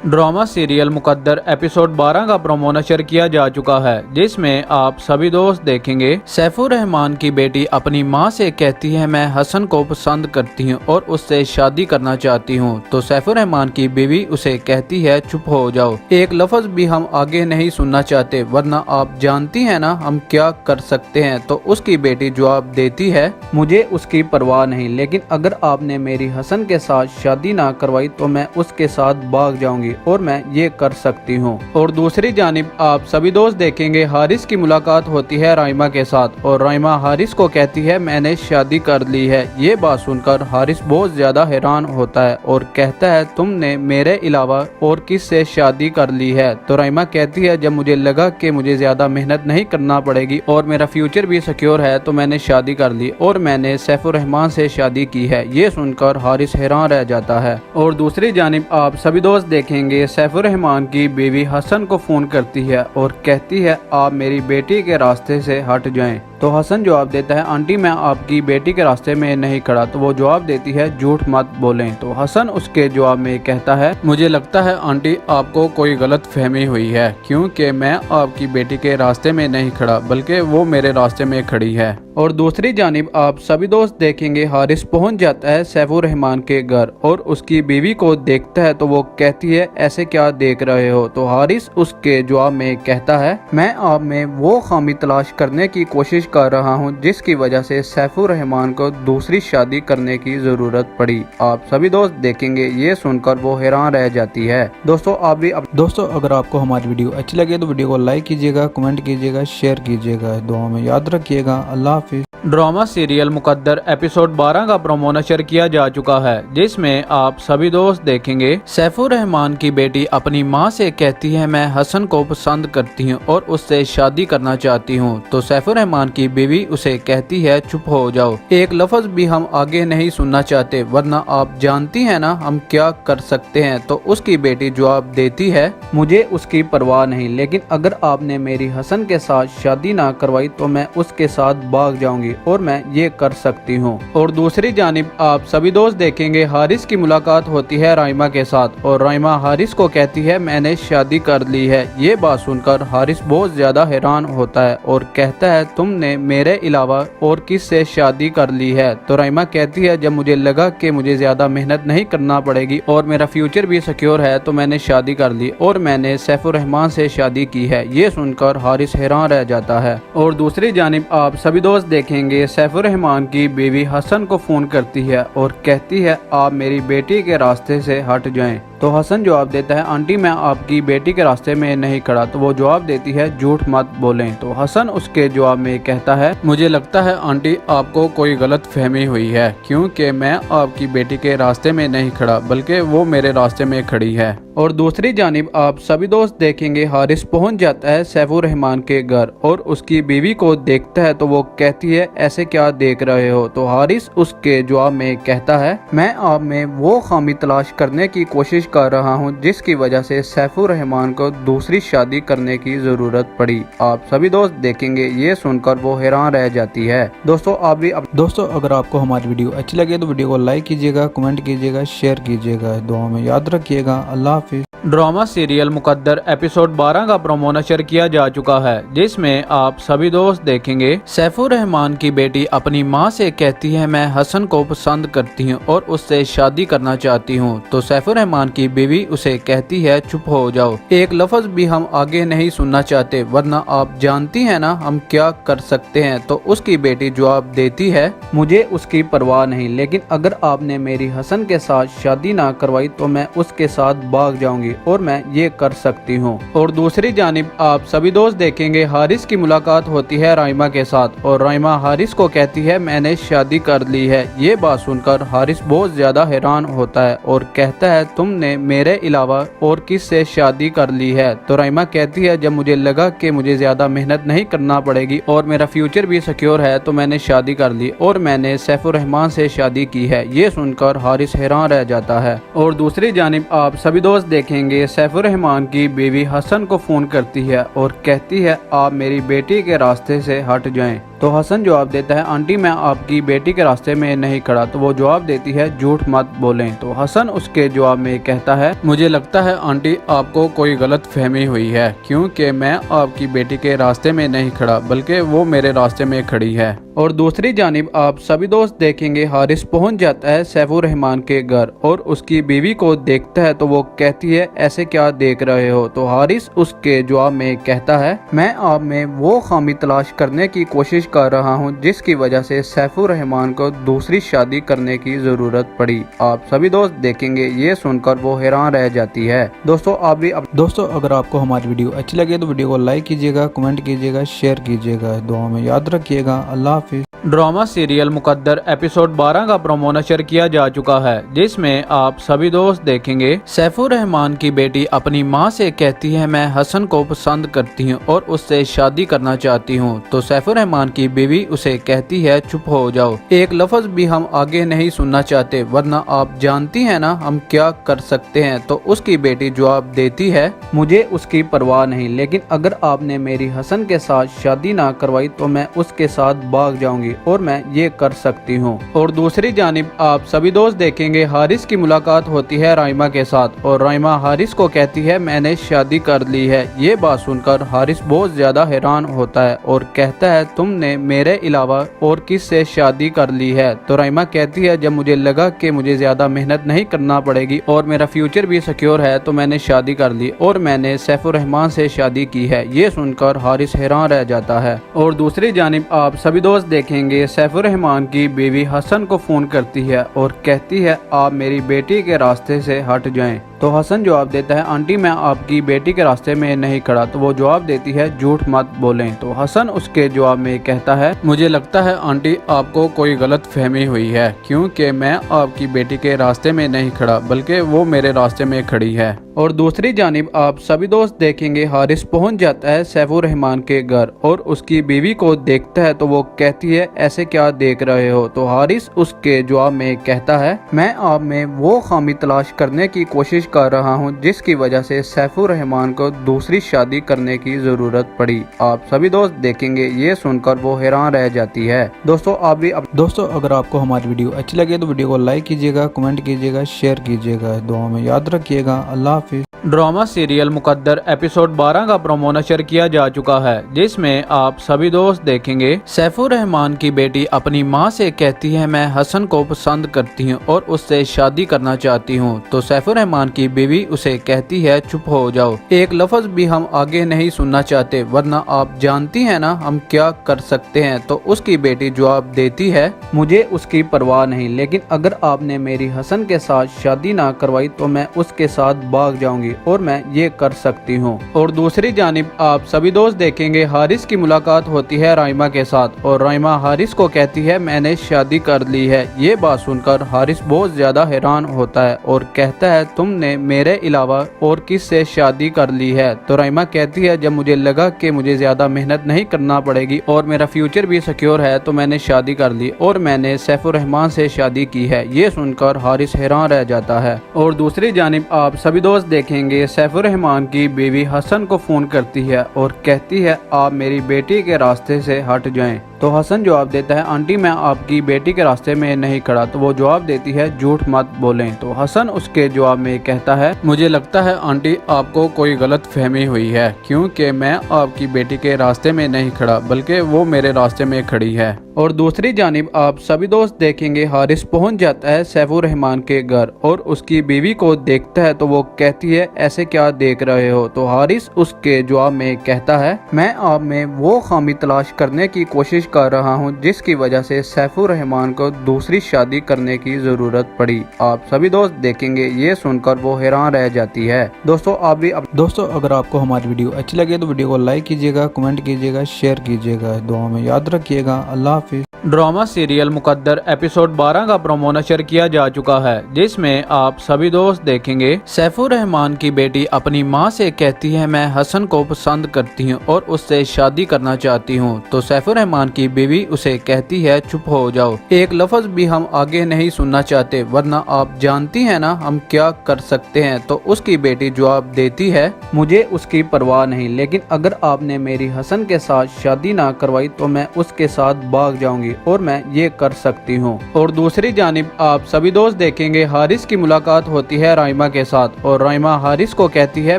Drama serial मुकद्दर episode 12 का promo नशर किया जा चुका है, जिसमें आप सभी दोस्त देखेंगे सैफुर रहमान की बेटी अपनी मां से कहती है मैं हसन को पसंद करती हूं और उससे शादी करना चाहती हूं। तो सैफुर रहमान की बीवी उसे कहती है चुप हो जाओ, एक लफ्ज भी हम आगे नहीं सुनना चाहते, वरना आप जानती हैं ना हम क्या कर सकते हैं। तो उसकी बेटी जवाब देती है मुझे उसकी परवाह नहीं, लेकिन अगर आपने मेरी हसन के साथ शादी ना करवाई तो मैं उसके साथ भाग जाऊंगी और मैं ये कर सकती हूँ। और दूसरी जानिब आप सभी दोस्त देखेंगे हारिस की मुलाकात होती है राइमा के साथ और राइमा हारिस को कहती है मैंने शादी कर ली है। ये बात सुनकर हारिस बहुत ज्यादा हैरान होता है और कहता है तुमने मेरे अलावा और किस से शादी कर ली है। तो राइमा कहती है जब मुझे लगा कि मुझे ज्यादा मेहनत नहीं करना पड़ेगी और मेरा फ्यूचर भी सिक्योर है तो मैंने शादी कर ली और मैंने सैफुर रहमान से शादी की है। ये सुनकर हारिस हैरान रह जाता है। और दूसरी जानिब आप सभी दोस्त देखेंगे सैफुर रहमान की बीवी हसन को फोन करती है और कहती है आप मेरी बेटी के रास्ते से हट जाएं। तो हसन जवाब देता है आंटी मैं आपकी बेटी के रास्ते में नहीं खड़ा। तो वो जवाब देती है झूठ मत बोलें। तो हसन उसके जवाब में कहता है मुझे लगता है आंटी आपको कोई गलत फहमी हुई है, क्योंकि मैं आपकी बेटी के रास्ते में नहीं खड़ा बल्कि वो मेरे रास्ते में खड़ी है। और दूसरी जानिब आप सभी दोस्त देखेंगे हारिस पहुंच जाता है सैफुर रहमान के घर और उसकी बीवी को देखता है तो वो कहती है ऐसे क्या देख रहे हो। तो हारिस उसके जवाब में कहता है मैं आप में वो खामी तलाश करने की कोशिश कर रहा हूं जिसकी वजह से सैफुर रहमान को दूसरी शादी करने की जरूरत पड़ी। आप सभी दोस्त देखेंगे ये सुनकर वो हैरान रह जाती है। दोस्तों आप भी दोस्तों अगर आपको हमारी वीडियो अच्छी लगे तो वीडियो को लाइक कीजिएगा, कमेंट कीजिएगा, शेयर कीजिएगा, दुआ में याद रखिएगा। अल्लाह हाफिज। ड्रामा सीरियल मुकद्दर एपिसोड 12 का प्रोमो नशर किया जा चुका है, जिसमें आप सभी दोस्त देखेंगे सैफुर रहमान की बेटी अपनी मां से कहती है मैं हसन को पसंद करती हूं और उससे शादी करना चाहती हूं। तो सैफुर रहमान की बीवी उसे कहती है चुप हो जाओ, एक लफ्ज भी हम आगे नहीं सुनना चाहते, वरना आप जानती हैं ना हम क्या कर सकते हैं। तो उसकी बेटी जवाब देती है मुझे उसकी परवाह नहीं, लेकिन अगर आपने मेरी हसन के साथ शादी ना करवाई तो मैं उसके साथ भाग जाऊंगी और मैं ये कर सकती हूँ। और दूसरी जानिब आप सभी दोस्त देखेंगे हारिस की मुलाकात होती है राइमा के साथ और राइमा हारिस को कहती है मैंने शादी कर ली है। ये बात सुनकर हारिस बहुत ज्यादा हैरान होता है और कहता है तुमने मेरे अलावा और किस से शादी कर ली है। तो राइमा कहती है जब मुझे लगा कि मुझे ज्यादा मेहनत नहीं करना पड़ेगी और मेरा फ्यूचर भी सिक्योर है तो मैंने शादी कर ली और मैंने सैफुर रहमान से शादी की है। ये सुनकर हारिस हैरान रह जाता है। और दूसरी जानिब आप सभी दोस्त देखेंगे सैफुर रहमान की बीवी हसन को फोन करती है और कहती है आप मेरी बेटी के रास्ते से हट जाएं। तो हसन जवाब देता है आंटी मैं आपकी बेटी के रास्ते में नहीं खड़ा। तो वो जवाब देती है झूठ मत बोलें। तो हसन उसके जवाब में कहता है मुझे लगता है आंटी आपको कोई गलत फहमी हुई है, क्योंकि मैं आपकी बेटी के रास्ते में नहीं खड़ा बल्कि वो मेरे रास्ते में खड़ी है। और दूसरी जानिब आप सभी दोस्त देखेंगे हारिस पहुंच जाता है सैफुर रहमान के घर और उसकी बीवी को देखता है तो वो कहती है ऐसे क्या देख रहे हो। तो हारिस उसके जवाब में कहता है मैं आप में वो खामी तलाश करने की कोशिश कर रहा हूं जिसकी वजह से सैफुर रहमान को दूसरी शादी करने की जरूरत पड़ी। आप सभी दोस्त देखेंगे ये सुनकर वो हैरान रह जाती है। दोस्तों आप भी दोस्तों अगर आपको हमारी वीडियो अच्छी लगे तो वीडियो को लाइक कीजिएगा, कमेंट कीजिएगा, शेयर कीजिएगा, दुआ में याद रखिएगा। अल्लाह हाफिज। ड्रामा सीरियल मुकद्दर एपिसोड 12 का प्रोमो नशर किया जा चुका है, जिसमें आप सभी दोस्त देखेंगे सैफुर रहमान की बेटी अपनी मां से कहती है मैं हसन को पसंद करती हूं और उससे शादी करना चाहती हूं। तो सैफुर रहमान की बीवी उसे कहती है चुप हो जाओ, एक लफ्ज भी हम आगे नहीं सुनना चाहते, वरना आप जानती हैं ना हम क्या कर सकते हैं। तो उसकी बेटी जवाब देती है मुझे उसकी परवाह नहीं, लेकिन अगर आपने मेरी हसन के साथ शादी ना करवाई तो मैं उसके साथ भाग जाऊंगी और मैं ये कर सकती हूँ। और दूसरी जानिब आप सभी दोस्त देखेंगे हारिस की मुलाकात होती है राइमा के साथ और राइमा हारिस को कहती है मैंने शादी कर ली है। ये बात सुनकर हारिस बहुत ज्यादा हैरान होता है और कहता है तुमने मेरे अलावा और किस से शादी कर ली है। तो राइमा कहती है जब मुझे लगा कि मुझे ज्यादा मेहनत नहीं करना पड़ेगी और मेरा फ्यूचर भी सिक्योर है तो मैंने शादी कर ली और मैंने सैफुर रहमान से शादी की है। ये सुनकर हारिस हैरान रह जाता है। और दूसरी जानिब आप सभी दोस्त देखेंगे सैफुर रहमान की बीवी हसन को फोन करती है और कहती है आप मेरी बेटी के रास्ते से हट जाएं। तो हसन जवाब देता है आंटी मैं आपकी बेटी के रास्ते में नहीं खड़ा। तो वो जवाब देती है झूठ मत बोलें। तो हसन उसके जवाब में कहता है मुझे लगता है आंटी आपको कोई गलत फहमी हुई है, क्योंकि मैं आपकी बेटी के रास्ते में नहीं खड़ा बल्कि वो मेरे रास्ते में खड़ी है। और दूसरी जानिब आप सभी दोस्त देखेंगे हारिस पहुंच जाता है सैफुर रहमान के घर और उसकी बीवी को देखता है तो वो कहती है ऐसे क्या देख रहे हो। तो हारिस उसके जवाब में कहता है मैं आप में वो खामी तलाश करने की कोशिश कर रहा हूं जिसकी वजह से सैफुर रहमान को दूसरी शादी करने की जरूरत पड़ी। आप सभी दोस्त देखेंगे ये सुनकर वो हैरान रह जाती है। दोस्तों आप भी दोस्तों अगर आपको हमारी वीडियो अच्छी लगे तो वीडियो को लाइक कीजिएगा, कमेंट कीजिएगा, शेयर कीजिएगा, दुआ में याद रखिएगा। अल्लाह हाफिज। ड्रामा सीरियल मुकद्दर एपिसोड 12 का प्रोमो नशर किया जा चुका है, जिसमें आप सभी दोस्त देखेंगे सैफुर रहमान की बेटी अपनी मां से कहती है मैं हसन को पसंद करती हूं और उससे शादी करना चाहती हूं। तो सैफुर रहमान की बीवी उसे कहती है चुप हो जाओ, एक लफ्ज भी हम आगे नहीं सुनना चाहते, वरना आप जानती हैं ना हम क्या कर सकते हैं। तो उसकी बेटी जवाब देती है मुझे उसकी परवाह नहीं, लेकिन अगर आपने मेरी हसन के साथ शादी ना करवाई तो मैं उसके साथ भाग जाऊंगी और मैं ये कर सकती हूँ। और दूसरी जानिब आप सभी दोस्त देखेंगे हारिस की मुलाकात होती है राइमा के साथ और राइमा हारिस को कहती है मैंने शादी कर ली है। ये बात सुनकर हारिस बहुत ज्यादा हैरान होता है और कहता है तुमने मेरे अलावा और किस से शादी कर ली है। तो राइमा कहती है जब मुझे लगा कि मुझे ज्यादा मेहनत नहीं करना पड़ेगी और मेरा फ्यूचर भी सिक्योर है तो मैंने शादी कर ली और मैंने सैफुर रहमान से शादी की है। ये सुनकर हारिस हैरान रह जाता है। और दूसरी जानिब आप सभी दोस्त देखेंगे सैफुर रहमान की बीवी हसन को फोन करती है और कहती है आप मेरी बेटी के रास्ते से हट जाएं। तो हसन जवाब देता है आंटी मैं आपकी बेटी के रास्ते में नहीं खड़ा। तो वो जवाब देती है झूठ मत बोलें। तो हसन उसके जवाब में कहता है मुझे लगता है आंटी आपको कोई गलत फहमी हुई है, क्योंकि मैं आपकी बेटी के रास्ते में नहीं खड़ा बल्कि वो मेरे रास्ते में खड़ी है। और दूसरी जानिब आप सभी दोस्त देखेंगे हारिस पहुंच जाता है सैफुर रहमान के घर और उसकी बीवी को देखता है तो वो कहती है ऐसे क्या देख रहे हो। तो हारिस उसके जवाब में कहता है मैं आप में वो खामी तलाश करने की कोशिश कर रहा हूं जिसकी वजह से सैफुर रहमान को दूसरी शादी करने की जरूरत पड़ी। आप सभी दोस्त देखेंगे ये सुनकर वो हैरान रह जाती है। दोस्तों आप भी दोस्तों अगर आपको हमारी वीडियो अच्छी लगे तो वीडियो को लाइक कीजिएगा, कमेंट कीजिएगा, शेयर कीजिएगा, दुआ में याद रखिएगा। अल्लाह हाफिज। ड्रामा सीरियल मुकद्दर एपिसोड 12 का प्रोमो नशर किया जा चुका है, जिसमें आप सभी दोस्त देखेंगे सैफुर रहमान की बेटी अपनी मां से कहती है मैं हसन को पसंद करती हूं और उससे शादी करना चाहती हूं। तो सैफुर रहमान की बीवी उसे कहती है चुप हो जाओ, एक लफ्ज भी हम आगे नहीं सुनना चाहते, वरना आप जानती हैं ना हम क्या कर सकते हैं। तो उसकी बेटी जवाब देती है मुझे उसकी परवाह नहीं, लेकिन अगर आपने मेरी हसन के साथ शादी ना करवाई तो मैं उसके साथ भाग जाऊंगी और मैं ये कर सकती हूँ। और दूसरी जानिब आप सभी दोस्त देखेंगे हारिस की मुलाकात होती है राइमा के साथ और राइमा हारिस को कहती है मैंने शादी कर ली है। ये बात सुनकर हारिस बहुत ज्यादा हैरान होता है और कहता है तुमने मेरे अलावा और किस से शादी कर ली है। तो राइमा कहती है जब मुझे लगा कि मुझे ज्यादा मेहनत नहीं करना पड़ेगी और मेरा फ्यूचर भी सिक्योर है तो मैंने शादी कर ली और मैंने सैफुर रहमान से शादी की है। ये सुनकर हारिस हैरान रह जाता है। और दूसरी जानिब आप सभी दोस्त देखेंगे सैफुर रहमान की बीवी हसन को फोन करती है और कहती है आप मेरी बेटी के रास्ते से हट जाएं। तो हसन जवाब देता है आंटी मैं आपकी बेटी के रास्ते में नहीं खड़ा। तो वो जवाब देती है झूठ मत बोलें। तो हसन उसके जवाब में कहता है मुझे लगता है आंटी आपको कोई गलत फहमी हुई है, क्योंकि मैं आपकी बेटी के रास्ते में नहीं खड़ा बल्कि वो मेरे रास्ते में खड़ी है। और दूसरी जानिब आप सभी दोस्त देखेंगे हारिस पहुंच जाता है सैफुर रहमान के घर और उसकी बीवी को देखता है तो वो कहती है ऐसे क्या देख रहे हो। तो हारिस उसके जवाब में कहता है मैं आप में वो खामी तलाश करने की कोशिश कर रहा हूं जिसकी वजह से सैफुर रहमान को दूसरी शादी करने की जरूरत पड़ी। आप सभी दोस्त देखेंगे ये सुनकर वो हैरान रह जाती है। दोस्तों आप भी दोस्तों अगर आपको हमारी वीडियो अच्छी लगे तो वीडियो को लाइक कीजिएगा, कमेंट कीजिएगा, शेयर कीजिएगा, दुआ में याद रखिएगा। अल्लाह हाफिज। ड्रामा सीरियल मुकद्दर एपिसोड 12 का प्रोमो नशर किया जा चुका है, जिसमें आप सभी दोस्त देखेंगे सैफुर रहमान की बेटी अपनी मां से कहती है मैं हसन को पसंद करती हूं और उससे शादी करना चाहती हूं। तो सैफुर रहमान की बीवी उसे कहती है चुप हो जाओ, एक लफ्ज भी हम आगे नहीं सुनना चाहते, वरना आप जानती हैं ना हम क्या कर सकते हैं। तो उसकी बेटी जवाब देती है मुझे उसकी परवाह नहीं, लेकिन अगर आपने मेरी हसन के साथ शादी ना करवाई तो मैं उसके साथ भाग जाऊंगी और मैं ये कर सकती हूँ। और दूसरी जानिब आप सभी दोस्त देखेंगे हारिस की मुलाकात होती है राइमा के साथ और राइमा हारिस को कहती है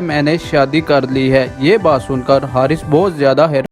मैंने शादी कर ली है। ये बात सुनकर हारिस बहुत ज्यादा